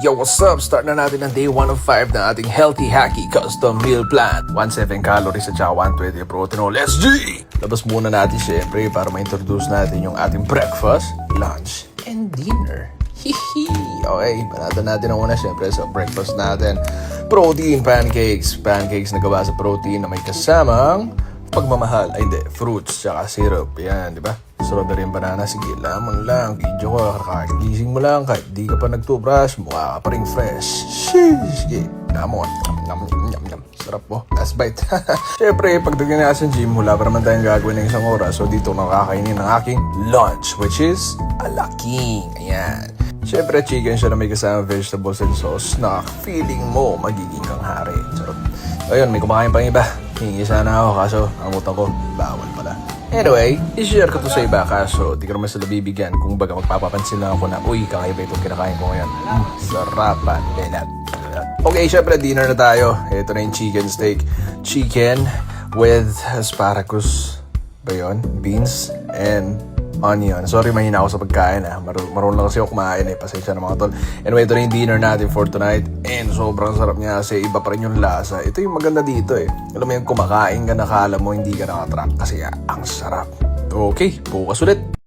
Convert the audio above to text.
Yo, what's up? Start na natin ang day 1 of 5 na ating healthy, hacky, custom meal plan. 17 calories at saka 120 protein. Oh, let's G! Labas muna natin syempre para ma-introduce natin yung ating breakfast, lunch, and dinner. Hihi! Okay, panatan natin ang una syempre sa breakfast natin. Protein pancakes. Pancakes na gawa sa protein na may kasamang pagmamahal. Ay hindi, fruits tsaka syrup. Yan, di ba? Strawberry and banana, sige, lamang lang. Video ko, kakagising mo lang. Kahit di ka pa nag-toothbrush, mukha ka pa rin fresh. Sheesh! Sige, lamon. Yum. Sarap po. Last bite. Siyempre, pagdating na sa gym, wala pa naman tayong gagawin ng isang oras. So, dito nakakainin ng aking lunch, which is alaking. Ayan. Siyempre, chicken siya na may kasama vegetables and sauce na feeling mo magiging kang hari. Sarap. Ayun, may kumakain pang iba. Hingi sana ako, kaso ang utang ko, bawal pala. Anyway, i-share ko to sa iba kaso di ka naman sila bibigyan kung baga magpapapansin lang ako na uy, kakaiba itong kinakain ko ngayon. Sarapan, belat. Okay, syempre dinner na tayo. Ito na yung chicken steak. Chicken with asparagus ba yun? Beans and onion. Sorry, mahina ako sa pagkain marunong lang kasi ako kumain pasensya na mga tol. Anyway, ito na yung dinner natin for tonight and sobrang sarap niya kasi iba pa rin yung lasa. Ito yung maganda dito Alam mo yung kumakain ka nakala mo hindi ka nakatrack kasi ang sarap. Okay, bukas ulit.